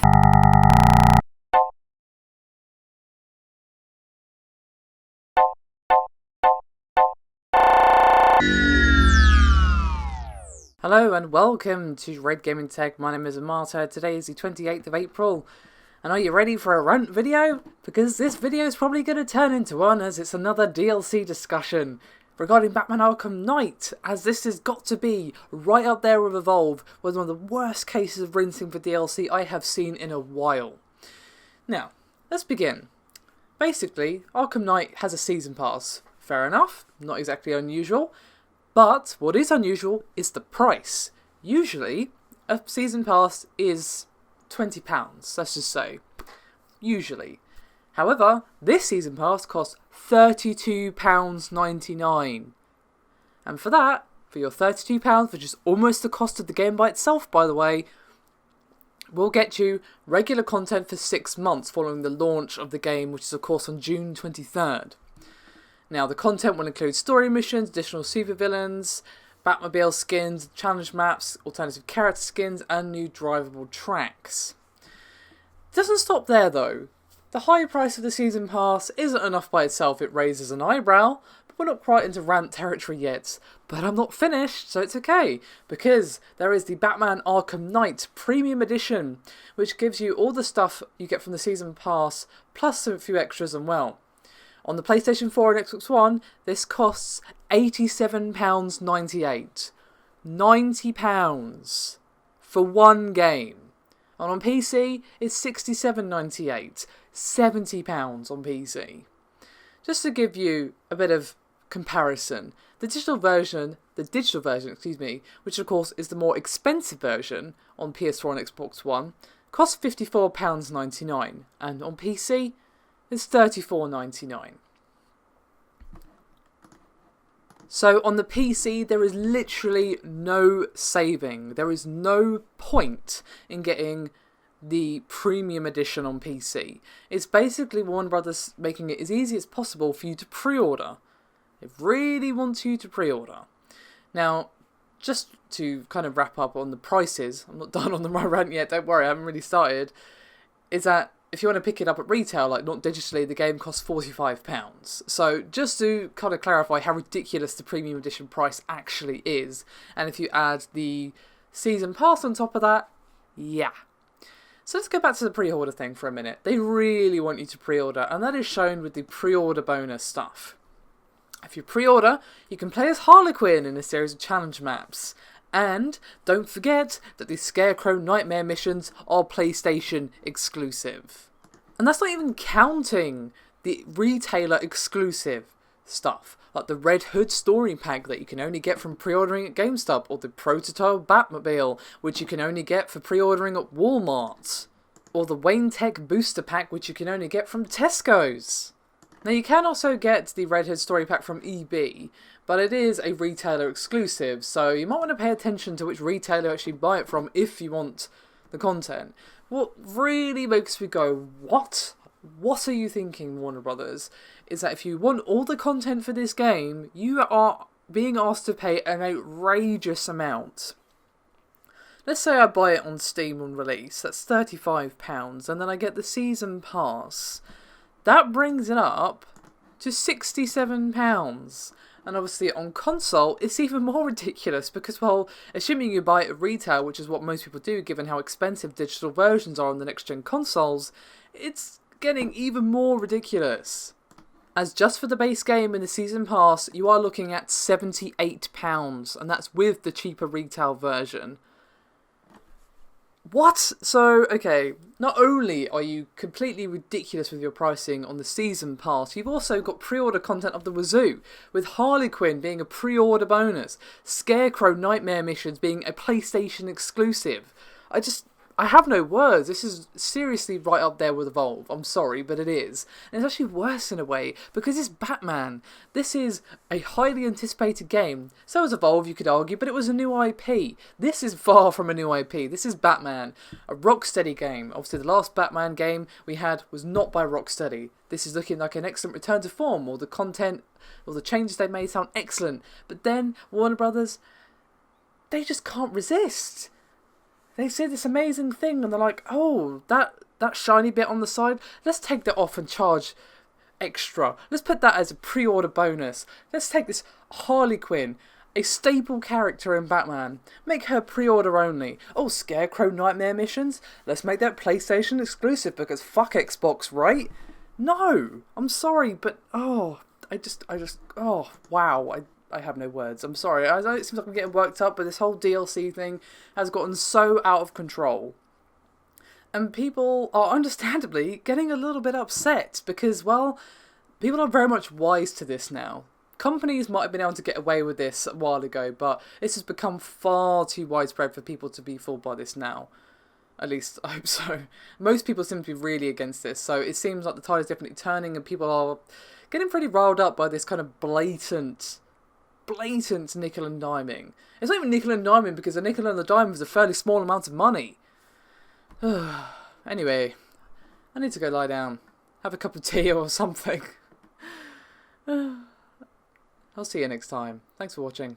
Hello and welcome to Red Gaming Tech. My name is Amato. Today is the 28th of April. And are you ready for a rant video? Because this video is probably going to turn into one, as it's another DLC discussion regarding Batman Arkham Knight, as this has got to be right up there with Evolve, with one of the worst cases of rinsing for DLC I have seen in a while. Now, let's begin. Basically, Arkham Knight has a season pass. Fair enough, not exactly unusual. But what is unusual is the price. Usually, a season pass is £20, let's just say. Usually. However, this season pass costs £32.99. And for that, for your £32, which is almost the cost of the game by itself, by the way, will get you regular content for 6 months following the launch of the game, which is of course on June 23rd. Now, the content will include story missions, additional supervillains, Batmobile skins, challenge maps, alternative character skins, and new drivable tracks. It doesn't stop there, though. The high price of the season pass isn't enough by itself. It raises an eyebrow, but we're not quite into rant territory yet. But I'm not finished, so it's okay, because there is the Batman Arkham Knight Premium Edition, which gives you all the stuff you get from the season pass, plus a few extras as well. On the PlayStation 4 and Xbox One, this costs £87.98. £90 for one game. And on PC, it's £67.98. £70 on PC. Just to give you a bit of comparison, the digital version, which of course is the more expensive version on PS4 and Xbox One, costs £54.99. And on PC, it's $34.99. So on the PC, there is literally no saving. There is no point in getting the premium edition on PC. It's basically Warner Brothers making it as easy as possible for you to pre-order. They really want you to pre-order. Now, just to kind of wrap up on the prices, I'm not done on my rant yet, don't worry, I haven't really started, is that if you want to pick it up at retail, like not digitally, the game costs £45. So just to kind of clarify how ridiculous the premium edition price actually is, and if you add the season pass on top of that, yeah. So let's go back to the pre-order thing for a minute. They really want you to pre-order, and that is shown with the pre-order bonus stuff. If you pre-order, you can play as Harley Quinn in a series of challenge maps. And don't forget that the Scarecrow Nightmare missions are PlayStation exclusive. And that's not even counting the retailer exclusive stuff, like the Red Hood story pack that you can only get from pre-ordering at GameStop, or the prototype Batmobile, which you can only get for pre-ordering at Walmart, or the Wayne Tech booster pack, which you can only get from Tesco's. Now, you can also get the Red Hood story pack from EB, but it is a retailer exclusive, so you might want to pay attention to which retailer you actually buy it from if you want the content. What really makes me go, what? What are you thinking, Warner Brothers? Is that if you want all the content for this game, you are being asked to pay an outrageous amount. Let's say I buy it on Steam on release, that's £35, and then I get the season pass. That brings it up to £67. And obviously on console, it's even more ridiculous because, well, assuming you buy it at retail, which is what most people do given how expensive digital versions are on the next-gen consoles, it's getting even more ridiculous. As just for the base game and the season pass, you are looking at £78, and that's with the cheaper retail version. What? So, okay, not only are you completely ridiculous with your pricing on the season pass, you've also got pre-order content of the wazoo, with Harley Quinn being a pre-order bonus, Scarecrow Nightmare missions being a PlayStation exclusive. I have no words. This is seriously right up there with Evolve. I'm sorry, but it is. And it's actually worse in a way, because it's Batman. This is a highly anticipated game. So is Evolve, you could argue, but it was a new IP. This is far from a new IP. This is Batman, a Rocksteady game. Obviously, the last Batman game we had was not by Rocksteady. This is looking like an excellent return to form. All the content, all the changes they made sound excellent. But then, Warner Brothers, they just can't resist. They see this amazing thing and they're like, oh, that shiny bit on the side, let's take that off and charge extra. Let's put that as a pre-order bonus. Let's take this Harley Quinn, a staple character in Batman, make her pre-order only. Oh, Scarecrow Nightmare missions, let's make that PlayStation exclusive because fuck Xbox, right? No, I'm sorry, but oh, oh, wow, I have no words. I'm sorry. I know it seems like I'm getting worked up, but this whole DLC thing has gotten so out of control. And people are understandably getting a little bit upset because, well, people are very much wise to this now. Companies might have been able to get away with this a while ago, but this has become far too widespread for people to be fooled by this now. At least, I hope so. Most people seem to be really against this, so it seems like the tide is definitely turning and people are getting pretty riled up by this kind of blatant nickel and diming. It's not even nickel and diming because a nickel and the dime is a fairly small amount of money. Anyway, I need to go lie down. Have a cup of tea or something. I'll see you next time. Thanks for watching.